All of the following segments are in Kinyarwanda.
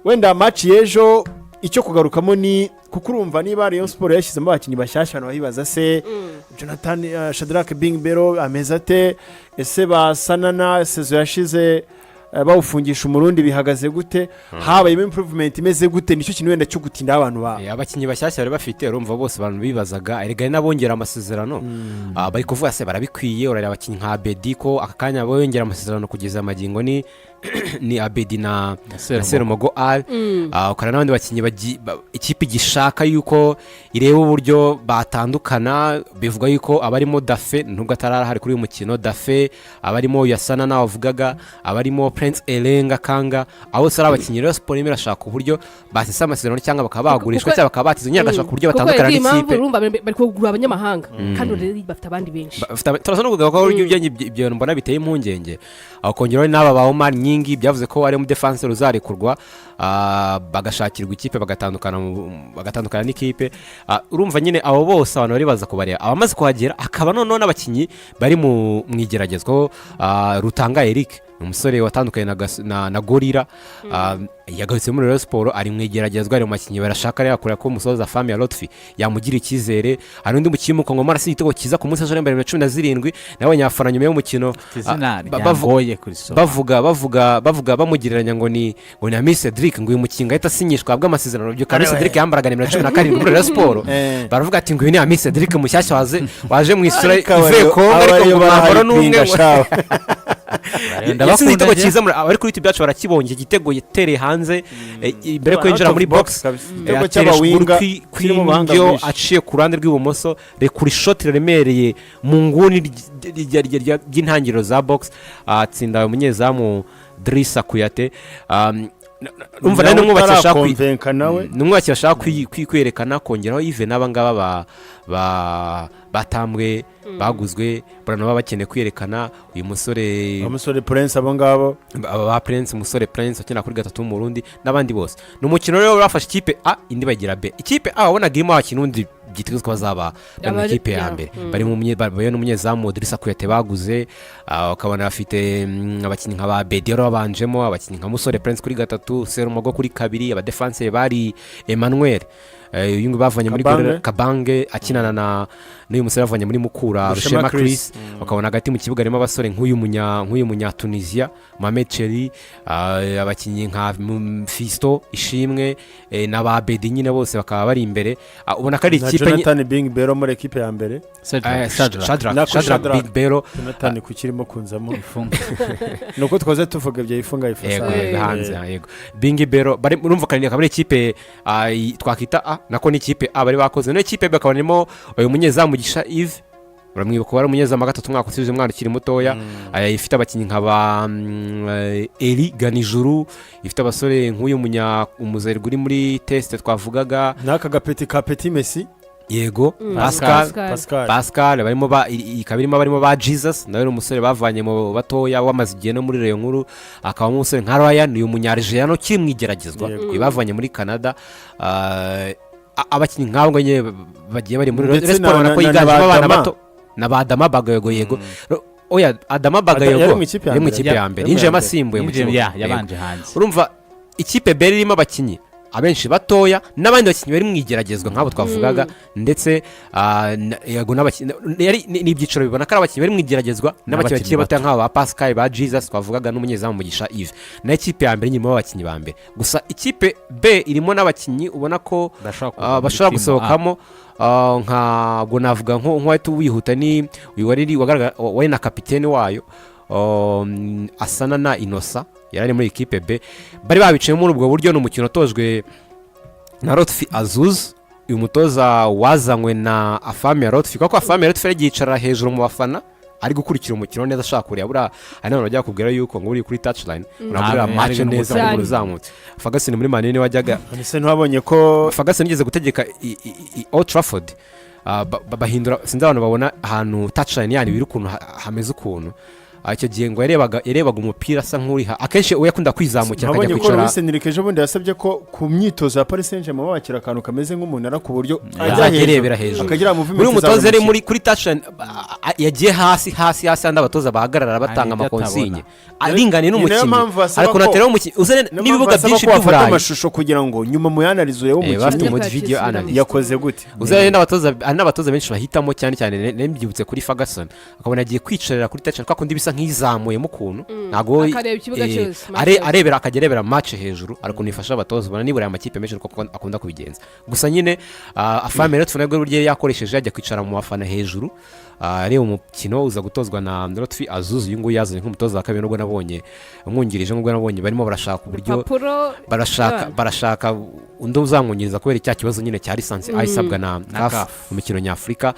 wenda match yejo icyo kugarukamo ni kuko urumva niba Rayon Sport yashyizemo abakinnyi bashyashya abantu bahibaza se Jonathan Shadrack Bingi Belo ameze ate ese basanana sezo yashize bawufungisha umurundi bihagaze gute habayemo improvement imeze gute nicyo kintu wenda cyo gutinda abantu ba abakinnyi bashyashya bari bafite urumva bose abantu bibazaga erega nabongera amasezerano bari kuvuga se barabikwiye urareba abakinnyi nka Bediko akakanya bongera amasezerano kugeza amagingo ni Abedi na Serumogo al ukara n'abandi bakinnyi ikipe gishaka yuko ireba uburyo batandukana bivuga yuko abarimo Dafe nubwo atarahari kuri uyu mukino Dafe abarimo Yasana na wavugaga abarimo Prince Elenga Kanga abo sara abakinnyi rero Sport irashaka uburyo basesa amasezerano cyangwa bakabagurishwa cyangwa bakabatiza nyagashaka uburyo batandukana n'ikipe urumva bari kugura abanyamahanga kandi rero bafite abandi benshi turasana kuvuga ko ibyo mbona biteye impungenge akongeraho n'aba ba Omar Nyingi byavuze ko ari mu defense ruzarekurwa bagashakirwa ikipe bagatandukana n'ikipe urumva nyine abo bose abantu bari baza kubareba abamaze kuhagera akaba none n'abakinnyi bari mu mwigeragezwa Rutanga Eric umusore watandukanye na Gorira yagarutse muri Rayon Sport ari mwigeragezwa ari mu makinnyi barashaka rero akora ko umusoza Fami ya Lotfi yamugira ikizere hari undi mukinnyi mukongo marasi igitego kiza ku munsi wa 2017 nawe nyafara nyuma y'umukino bavuga bamugereranya ngo ni Miss Cedric ngo uyu mukinga ahita asinyishwa abwa amasezerano byo kandi Cedric yambaraga 17 muri Rayon Sport baravuga ati ngo uyu ni Miss Cedric mushyashya waje mu isura ivuye ko ariko mwambaro n'umwe ndabakunda igitego kiza ari kuri YouTube yacu barakibonye igitego yatereye hanze imbere ko yinjira muri box igitego cy'abawinga kw'indyo aciye ku ruhande rw'ibumoso rekuri shot remereye mu nguni ry'intangiriro za box atsinda umunyezamu Idrissa Kouate umva nane numwakira kwerekana kongeraho Yves n'abangaba batambwe baguzwe barano bakeneye kwerekana uyu musore Prince abangabo ba Prince umusore Prince akina kuri gatatu mu Burundi n'abandi bose n'umukino rero bafashe ikipe A indi bagira B ikipe A wabona girimo abakinundi byitezwe ko bazaba mu ikipe ya mbere bari mu n'umunyezamu Idrissa Kouate baguze akabona bafite abakinnyi nka ba Bedero babanjemo abakinnyi nka musore Prince kuri gatatu Serumogo kuri kabiri aba defense bari Emmanuel yungu bavanye muri Kabange akinana n'uyu musore bavanye muri Mukura Rushema Chris bakabona hagati mu kibuga harimo abasore nk'uyu munya Tunisia Mohamed Cheri abakinnyi nka Fisto Ishimwe na ba Bedi nyine bose bakaba bari imbere ubona ko ari ikipe Jonathan Bingi Belo muri equipe ya mbere Shadrack Bingi Belo Jonathan kukirimo kunzamo ifunga nuko twaze tuvuga ibyo ifunga hanze yego Bingi Belo bari urumva kandi akaba ari ikipe twakita nako ni ikipe bari bakoze no ikipe bakabonemo uyu munyezamu Gisha Yves uramwibuka wari umunyezamu gatatu mwaka usije umwana ukiri mutoya ifite abakinnyi nk'aba Eli Ganijuru ifite abasore nk'uyu umuzeri uri muri test twavugaga naka gapeti ka Petit Messi yego Pascal barimo ba Jesus nawe umusore bavanye mu batoya wamaze igihe no muri Rayon nkuru akaba umusore nka Rayon uyu munyarigeriano kimwigeragezwa bavanye muri Canada abakinnyi nk'abo nyine bagiye bari muri Rayon Sport nako yiganje abana bato n'abadama bagayogo yego oya Adama Bagayogo mu ikipe ya mbere yinjiye amasimbuye mu kibuga yabanje hanze urumva ikipe B irimo abakinnyi abenshi batoya n'abandi bakinnyi bari mwigeragezwa nk'abo twavugaga ndetse yego ni ibyiciro bibona ko ari abakinnyi bari mwigeragezwa n'abakinnyi bakiri batoya nk'abo ba Pascal ba Jesus twavugaga n'umunyezamu Mugisha Yves na ikipe ya mbere nyuma y'abakinnyi ba mbere gusa ikipe B irimo n'abakinnyi ubona ko bashobora gusohokamo ntabwo navuga nk'uwahita wihuta ni uyu wari na kapitene wayo Asana na Inosa yari muri ikipe B bari babicaye muri ubwo buryo n'umukino tojwe na Lotfi Azuz uyu mutoza wazanywe na Afami ya Lotfi kuko Afami ya Lotfi yagicara hejuru mu bafana ari gukurikira umukino neza ashaka kureba bura ari none bajya kubwira yuko ngo uri kuri touchline urabura match neza mu ruzamutse Ferguson muri Manini wajyaga ese ntabonye ko Ferguson yigeze gutegeka Old Trafford bahindura sinzi abantu babona ahantu touchline yani biri ukuntu hameze ukuntu icyo gihe ngo yarebaga umupira asa nk'uriha akenshi we yakunda kwizamukira akajya nabonye ko kwicara Luis Enrique ejo bundi yasabye ko ku myitozo ya Paris Saint-Germain babakira akantu kameze nk'umunara ku buryo ajya arebera hejuru akagira muri umutoza ari muri kuri touchline yagiye hasi andi abatoza bahagarara batanga amakonsinye aringaniye n'umukinnyi ariko natera umukinnyi uzane n'ibibuga byinshi by'uburayi amashusho kugira ngo nyuma mu yanarize urebe umukinnyi mu video analyst yakoze gute uzane n'abatoza benshi bahitamo cyane nembyibutse kuri Ferguson akabona agiye kwicarira kuri touchline kwakundi bisa nk'izamuyemo ukuntu ntago arebera akajya arebera match hejuru ariko nifasha abatoza ubona nibura amakipe menshi uko akunda kubigenza gusa nyine afame rero tunabwo buryo yakoresheje ajya kwicara mu bafana hejuru areba umukino uza gutozwa na Lotfi Azuzu uyu nguyu yazanye nk'umutoza wa kabiri nubwo nabonye umwungirije nubwo nabonye barimo barashaka uburyo barashaka undi uzamwungiriza kubera icya kibazo nyine cya lisansi ayisabwa na CAF mu mikino nyafurika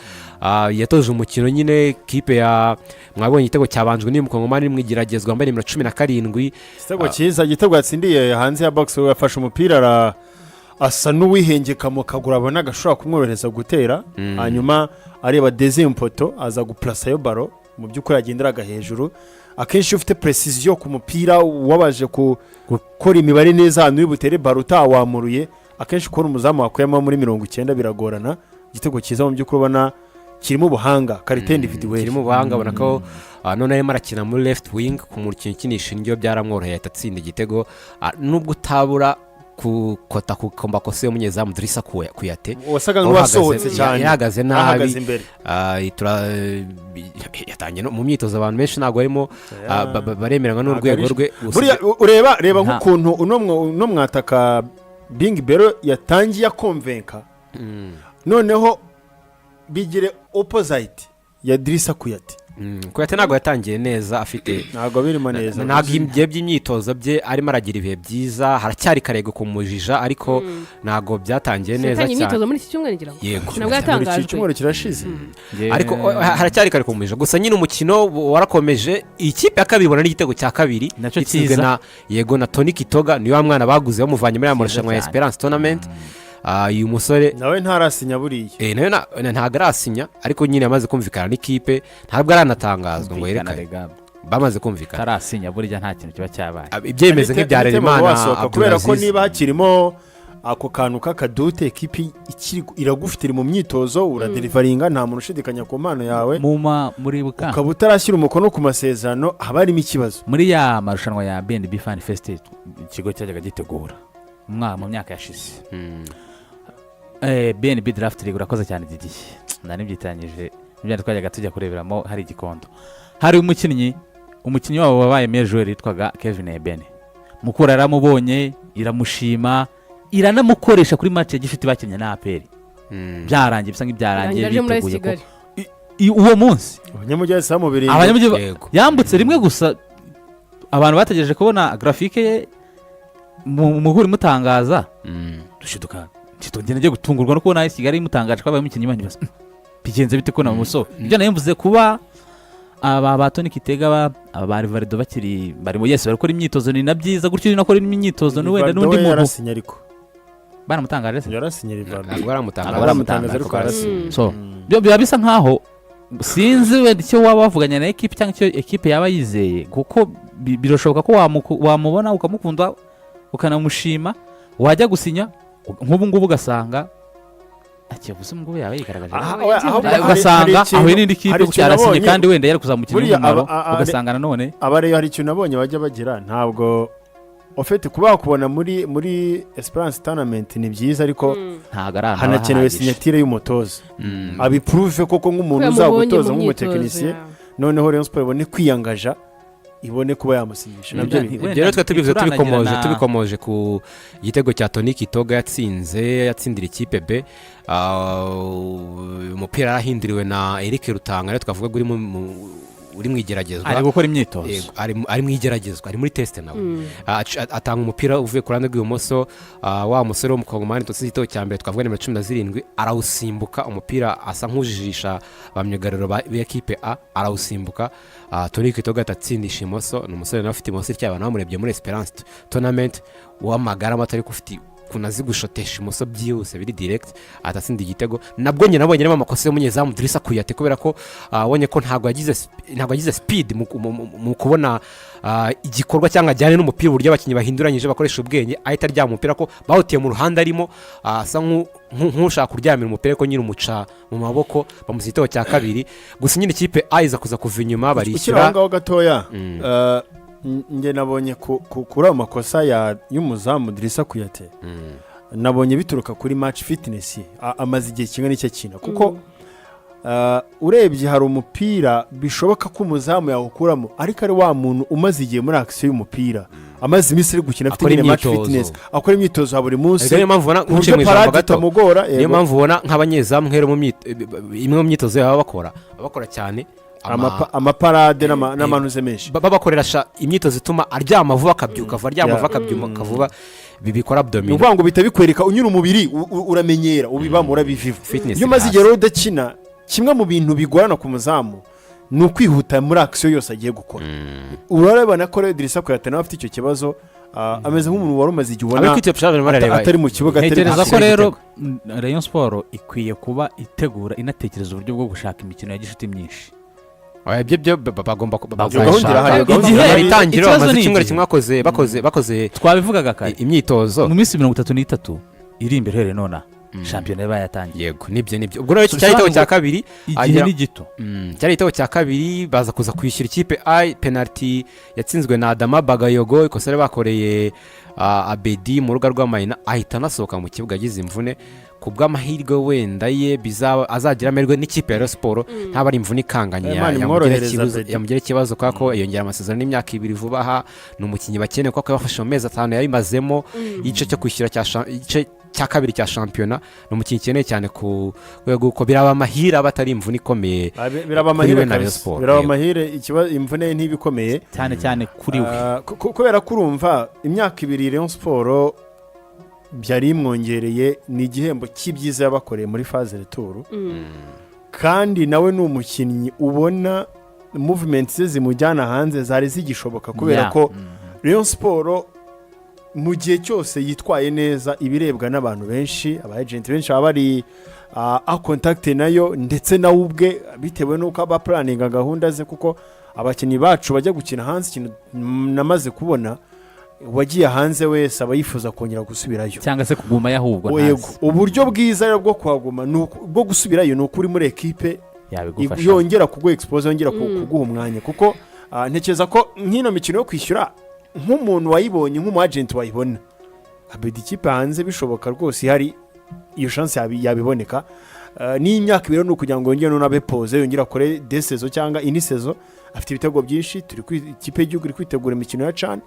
yatoje umukino nyine kipe ya mwabonye igitego cyabanjwe n'umukongomani mwigeragezwa wambaye nimero 17 igitego cyiza igitego yatsindiye hanze ya box yafashe umupira asa n'uwihengeka mu kaguru abona agashobora kumworohereza gutera hanyuma areba deuxième poto aza guplacer yo baro mu by'ukuri yagenderaga hejuru akenshi ufite precision ku mupira wabaje gukora imibare neza hano uri butere baro utawamuruye akenshi ukora umuzamu wakuyemo muri 90 biragorana igitego cyiza mu by'ukuri ubona kirimo ubuhanga karite individuelle kirimo ubuhanga ubona ko none arimo arakina muri left wing ku mukino kinisha indyo byaramworoheye atatsinda igitego nubwo utabura kukota kukomba kose y'umunyezamu Idrissa Kouate wasaga nk'uwasohotse cyane yahagaze nabi yatangiye mu myitozo abantu benshi ntabwo barimo baremeranywa n'urwego rwe reba nk'ukuntu uno mwataka Bingi Belo yatangiye akonvenka noneho bigire opposite ya Idrissa Kouate Kouate ntabwo yatangiye neza afite ntabwo birimo neza ntabwo ibihe by'imyitozo bye arimo aragira ibihe byiza haracyari karego kumujija ariko ntabwo byatangiye neza cyane imyitozo muri iki cyumweru ngira ngo ntabwo yatangajwe icyumweru kirashize ariko haracyari kare kumujija gusa nyine umukino warakomeje ikipe ya kabiri ibona n'igitego cya kabiri itsinzwe na yego na Tony Kitoga niwe mwana baguze bamuvanye muri amarushanwa ya Esperance Tournament uyu musore nawe ntarasinya buriye nawe ntabwo arasinya ariko nyine yamaze kumvikana n'ikipe ntabwo aranatangazwa ngo yerekane bamaze kumvikana tarasinya burya nta kintu kiba cyabaye ibyemeze nk'ibyarera imana kubera ko niba hakirimo ako kantu k'akadute ekipi iragufite mu myitozo uraderivaringa nta muntu ushidikanya ku mpano yawe muri buka ukaba utarashyira umukono ku masezerano haba harimo ikibazo muri ya marushanwa ya BNB Fan Fest ikigo cyajyaga gitegura mu myaka yashize BNB Draft League urakoze cyane igihe nari byitanyije n'ibyo twajyaga tujya kureberamo hari igikondo hari umukinnyi wabo wabaye meilleur yitwaga Kevin Ebene mukura yaramubonye iramushima iranamukoresha kuri match ya gishuti bakinnye na APR byarangiye bisa nk'ibyarangiye biteguye ko uwo munsi abanyamujyi samubiri yambutse rimwe gusa abantu bategereje kubona graphique ye muhuri mutangaza dushiduka kitongera ngiye gutungurwa no kubona Kigali mutangaje ko abaye umukinnyi banyibaza bigenze bite ko na muso ibyo nayemvuze kuba aba Tony Kitega aba Rivaldo bakiri bari mu Yesu barakora imyitozo ni nabyiza gutyo nakora imyitozo no wenda n'undi muntu yarasinya ariko baramutangaje se yarasinya Rivaldo baramutangaza ariko karasinya so byo bisa nkaho sinzi wenda icyo waba wavuganye na equipe cyangwa icyo equipe yaba yizeye kuko birashoboka ko wamubona ukamukunda ukanamushima wajya gusinya nk'ubu ngubu ugasanga akivuze ngo yaba yigaragaje ugasanga aho n'indi kipe cyarasinye kandi wenda yari kuzamukira umumaro ugasanga nanone abareyo hari ikintu nabonye bajya bagira ntabwo ofete kuba kubona muri Esperance Tournament ni byiza ariko hanakenewe signature y'umutoza abiprove koko nk'umuntu uzagutoza nk'umutekinisiye noneho Rayon Sport ibone kwiyangaja ibone kuba yamusinyisha nabyo rero twatubivuze tubikomoje ku gitego cya Tony Kitoga yatsindira ikipe B umupira arahinduriwe na Eric Rutanga rero twavuga uri mwigeragezwa ari gukora imyitozo ari mwigeragezwa ari muri test nawe atanga umupira uvuye ku ruhande rw'ibumoso wa musore wo mu Kongomani tosito cya mbere twavuga nimero 17 arawusimbuka umupira asa nk'ujijisha bamyugariro b'ekipe A arawusimbuka Tony Kitoga atatsindisha imoso ni umusore nawe ufite imoso cy'abana bamurebye muri Esperance Tournament w'amagara matari kufite ukuntu azi gushotesha imoso byihuse biri direct atatsinda igitego nabwo nyine nabonye arimo amakosa y'umunyezamu Idrissa Kouate kubera ko abonye ko ntabwo yagize speed mu kubona igikorwa cyangwa ajyane n'umupira uburyo abakinnyi bahinduranyije bakoresha ubwenge ahita aryama umupira ko bawutiye mu ruhande arimo asa nk'ushaka kuryamira umupira ko nyine umuca mu maboko bamusitaho cya kabiri gusa nyine ikipe ayiza kuza kuva inyuma barishyura ukiri aho gatoya njye nabonye kuri ayo makosa y'umuzamu Idrissa Kouate nabonye bituruka kuri match fitness amaze igihe kingana n'icyo kina kuko urebye hari umupira bishoboka ko umuzamu yawukuramo ariko ari wa muntu umaze igihe muri action y'umupira amaze iminsi ari gukina afite nyine match fitness akora imyitozo ya buri munsi niyo mpamvu ubona nk'uciye mu ijambo gato niyo mpamvu ubona nk'abanyezamu imwe mu myitozo yabo bakora cyane amaparade n'amanuze menshi babakoresha imyitozo ituma aryama vuba akabyuka vuba bikora abdomen uvuga ngo bita bikwereka unyura umubiri uramenyera ubibamo urabiviva iyo umaze igihe rero udakina kimwe mu bintu bigorana ku muzamu ni ukwihuta muri action yose agiye gukora urabona ko rero Idrissa Kouate nawe afite icyo kibazo ameze nk'umuntu wari umaze igihe ubona atari mu kibuga ntekereza ko rero Rayon Sport ikwiye kuba itegura inatekereza uburyo bwo gushaka imikino ya gishuti myinshi ibyo bagomba itangiriro bamaze icyumweru kimwe bakoze twabivugaga kare imyitozo mu minsi 33 iri imbere rero nona shampiyona yabaye yatangiye yego nibyo ubwo rero cyari igitego cya kabiri igihe ni gito cyari igitego cya kabiri baza kuza kwishyura ikipe penalty yatsinzwe na Adama Bagayogo ikosa bakoreye Abedi mu ruga rw'amayina ahita anasohoka mu kibuga agize imvune ku bw'amahirwe wenda ye azagira amerwe n'ikipe ya Rayon Sport ntaba ari imvune ikanganye yamugira ikibazo kuko yongera amasezerano n'imyaka 2 vuba aha ni umukinnyi bakeneye kuko yabafashe mu mezi 5 yarimazemo igice cyo kwishyura cya kabiri cya shampiyona ni umukinnyi ukeneye cyane ku rwego ko biraba amahire abatari imvune ikomeye biraba amahire ikibazo imvune ntibikomeye cyane kuri we kubera ko urumva imyaka 2 Rayon Sport byari imwongereye ni igihembo cy'ibyiza yabakoreye muri phase retour kandi nawe ni umukinnyi ubona movement ze zimujyana hanze zari zigishoboka kubera ko Rayon Sport mu gihe cyose yitwaye neza ibirebwa n'abantu benshi aba agent benshi bari a contact nayo ndetse nawe ubwe bitewe n'uko aba planning gahunda ze kuko abakinnyi bacu bajya gukina hanze ikintu namaze kubona wagiye hanze wese aba yifuza kongera gusubirayo cyangwa se kuguma yahubwo uburyo bwiza bwo kwaguma bwo gusubirayo ni ukuri muri ekipe yongera kuguha expose yongera kuguha umwanya kuko ntekereza ko nk'ino mikino yo kwishyura nk'umuntu wayibonye nk'umu agent wayibona abedi ikipe hanze bishoboka rwose hari iyo chance yabiboneka n'imyaka 2 kugira ngo yongere n'abe pose yongera kore desezo cyangwa ini sezo afite ibitego byinshi turi ku ikipe y'igihugu iri kwitegura imikino ya CHAN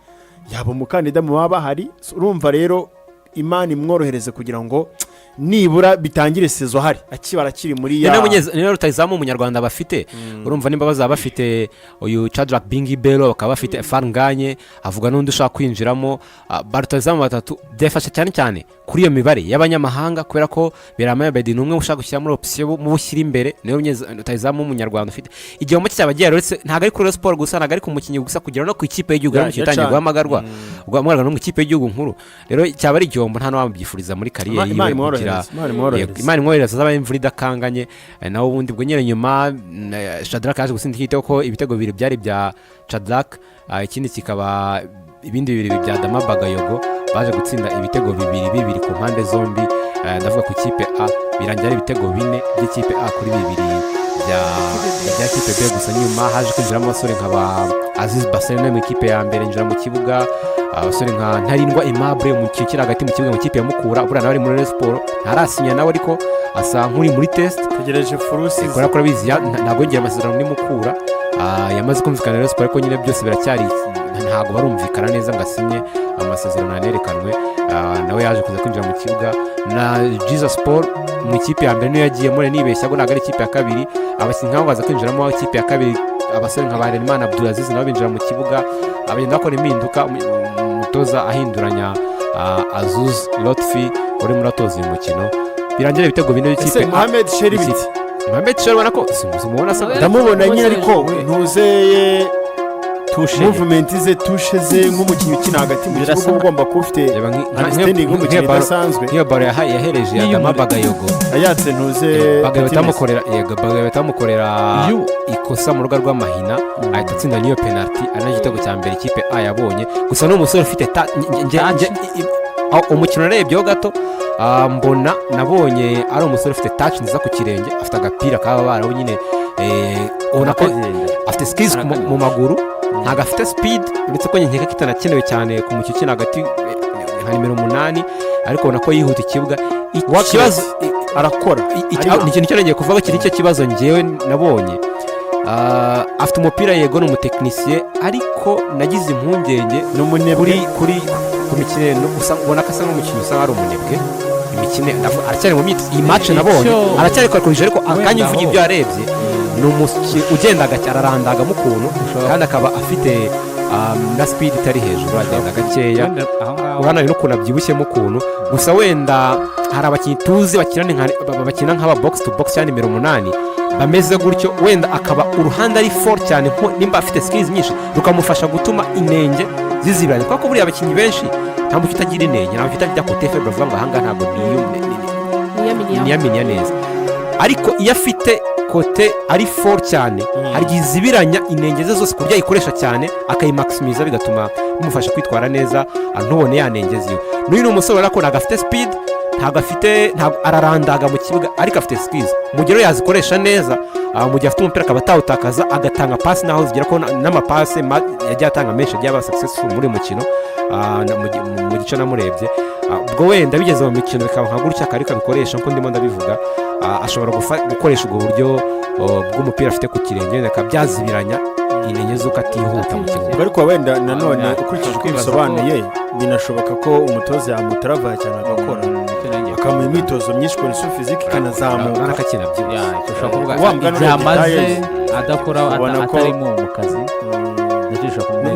yaba umukandida mu baba hari urumva rero imana imworohereze kugira ngo nibura bitangire sezo hari akibara kiri muri ya niyo rutayizamu umunyarwanda bafite urumva nimba bazaba bafite uyu Shadrack Bingi Belo bakaba bafite Farnganye avuga n'undi ushaka kwinjiramo barutayizamu batatu byafasha cyane kuri iyo mibare y'abanyamahanga kubera ko Biramaya Bedi numwe ushaka gushyira muri option mu bushyira imbere niyo rutayizamu umunyarwanda ufite igihombo cyaba giyaretse ntago ari kuri sport gusa ntago ari ku mukinnyi gusa kugira no ku ikipe y'igihugu yatangiye guhamagarwa ubwo no mu ikipe y'igihugu nkuru rero cyaba ari igihombo nta n'ababyifuriza muri kariyeri yiwe Imana imwohereza zaba imvura idakanganye naho ubundi bwo nyine nyuma Shadrack yaje gutsinda igitego ko ibitego 2 byari bya Shadrack ikindi kikaba ibindi 2 bya Adama Bagayogo baje gutsinda ibitego 2 ku mpande zombi ndavuga ku kipe A birangira ibitego 4 by'ikipe A kuri 2 bya kipe B gusa nyuma haje kwinjiramo abasore nk'aba Aziz Basene mu ikipe ya mbere injira mu kibuga abasore nka Ntarindwa Aimable mu kikira hagati mu kibuga mu kipe ya Mukura bura nawe ari muri Sport ntarasinya nawe ariko asa nk'uri muri test tegereje furusi kora bizi ntabwo ngiye amasezerano ni Mukura yamaze kumvikana na Sport ko nyine byose biracyari ntabwo barumvikana neza ngo asinye amasezerano yanerekanwe nawe yaje kuza kwinjira mu kibuga na Jesus Sport mu ikipe ya mbere niyo yagiye muri nibeshya ngo nagari ikipe ya kabiri abakinnyi nk'abo baza kwinjiramo ikipe ya kabiri abasore nka Barenimana Abdulaziz nabo binjira mu kibuga abagenda bakora impinduka umutoza ahinduranya Azuz Lotfi uri muri atoza uyu mukino birangira ibitego 4 by'ikipe Mohamed Sheribiti Mohamed Sheribiti ko simubona ndamubona nyine ariko ntuzeye tushe movement ze tushe ze nk'umukinnyi ukina hagati mu kibuga uba ugomba kuba ufite understanding nk'umukinnyi udasanzwe. nk'iyo baro yahereje Adama Bagayogo ayatse ntuze Bagayo batamukorera ikosa mu rugo rw'amahina ahita atsinda n'iyo penalty ari n'igitego cya mbere ikipe A yabonye. Gusa ni umusore ufite umukino narebyeho gato mbona nabonye ari umusore ufite touch nziza ku kirenge, afite agapira kaba baraho nyine ubona ko afite skills mu maguru, ntabwo afite speed uretse ko nkeka kitanakenewe cyane ku mukino ukina hagati nka nimero 8, ariko ubona ko yihuta ikibuga. Ikibazo arakora ni ikintu cyarengeye kuvuga kiri cyo kibazo ngewe nabonye. Afite umupira yego ni umutekinisiye, ariko nagize impungenge kuri ku mikino ubona ko asa n'umukinnyi usa nk'ari umunebwe. Imikino aracyari mu myitozo, iyi match nabonye aracyari kwakoresha, ariko akanya uvuga ibyo yarebye ni umukinnyi ugenda ararandagamo ukuntu, kandi akaba afite na speed itari hejuru, agenda gakeya urabona n'ukuntu abyibushyemo ukuntu. Gusa wenda hari abakinnyi tuzi bakina nk'aba box to box cyane nimero 8 bameze gutyo, wenda akaba uruhande ari fort cyane nimba afite skills nyinshi rukamufasha gutuma inenge zizibiranye, kuko buriya abakinnyi benshi nta mucyo utagira inenge, nta mucyo utajya ku tefe bavuga ngo ahangaha ntabwo niyamenya neza, ariko iyo afite kote ari fort cyane hari igihe izibiranya inenge ze zose ku buryo ayikoresha cyane akayimaximiza, bigatuma bimufasha kwitwara neza ntubone yanenge ziwe. N'uyu ni umusore urabona ko ntabwo afite speed, ntabwo ararandaga mu kibuga, ariko afite skills mu gihe yazikoresha neza. Mu gihe afite umupira akaba atawutakaza, agatanga pasi naho zigera ko n'amapasi yagiye atanga menshi yagiye aba successful muri mukino mu gice namurebye. Ubwo wenda bigeze mu mikino bikaba nka gutya akariko abikoresha nko ndimo ndabivuga, ashobora gukoresha ubwo buryo bw'umupira afite ku kirenge akaba byazibiranya inenge z'uko atihuta mu kibuga. Ariko wenda nanone ukurikije uko bisobanuye binashoboka ko umutoza yamutarava cyane agakora akamuha imyitozo myinshi kuri su fiziki ikanazamuka akakina byose byamaze adakora atari mu kazi.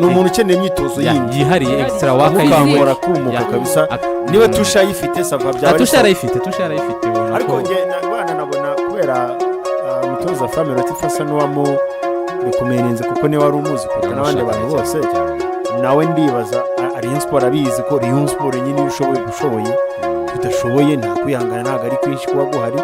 Ni umuntu ukeneye imyitozo yindi yihariye extra wakayikora kumuka kabisa. Niba tusha yifite sava byaba tusha yarayifite ariko nge nabana nabona kubera umutoza Family Tifasa n'uwamu rekomenenze kuko niwe wari umuzi kuko n'abandi bantu bose nawe ndibaza Rayon Sport abizi ko Rayon Sport nyine ushoboye bidashoboye nta kwihangana ntabwo ari kwinshi kuba guhari,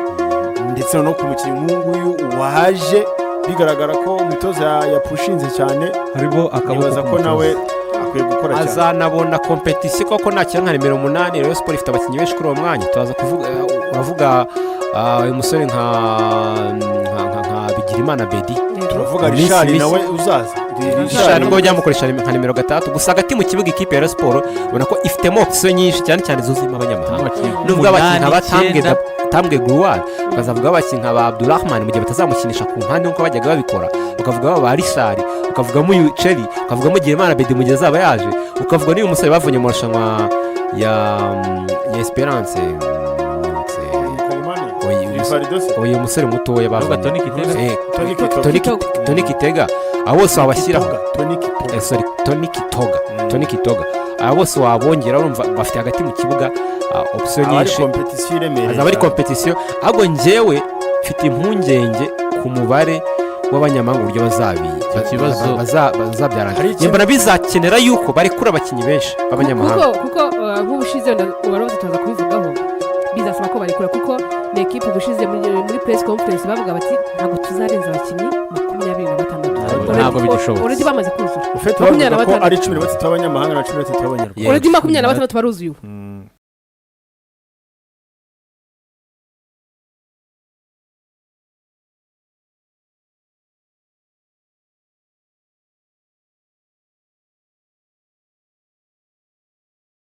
ndetse no ku mukinnyi nk'uyu waje bigaragara ko umutoza yapushinze cyane, haribo akabaza ko nawe akwiye gukora cyane azanabona competition koko nta cyangwa nimero 8 Rayon Sport ifite abakinnyi benshi kuri uwo mwanya. Tuzaza kuvuga uravuga uyu musore nka Bigirimana Bedi, turavuga Richard nawe uzaza Richard ngo byamukoresha nka nimero 3. Gusa hagati mu kibuga ikipe ya Rayon Sport ubona ko ifitemo option nyinshi cyane cyane zuzima abanyamahanga, nubwo abakinnyi batambwe Gruwar bazavuga abakinnyi nka Abdulrahman mu gihe batazamukinisha ku mpande nkuko bajyaga babikora, ukavuga ba Richard, ukavugamo Yucheri, ukavugamo Bigirimana Bedi mu gihe zaba yaje, ukavuga n'uyu musore bavunye mu marushanwa ya Esperance uyu musore mutoya bavuga Tony Kitega, abo bose wabashyiraho Tony Kitoga, abo bose wabongera urumva bafite hagati mu kibuga option nyinshi, azaba ari competition. Ahubwo njyewe mfite impungenge ku mubare w'abanyamahanga uburyo bazabyarana, mbona bizakenera yuko barekura abakinnyi benshi b'abanyamahanga kuko nk'ubushize warabuze tuza kubivugaho, bizasaba ko barekura kuko ni ekipe ubushize muri press conference bavuga bati ntabwo tuzarenza abakinnyi 26. Ntabwo bigishoboka uredi bamaze kuzura ufite bavuga ko ari 13 b'abanyamahanga na 13 b'abanyarwanda, uredi 26 baruzuye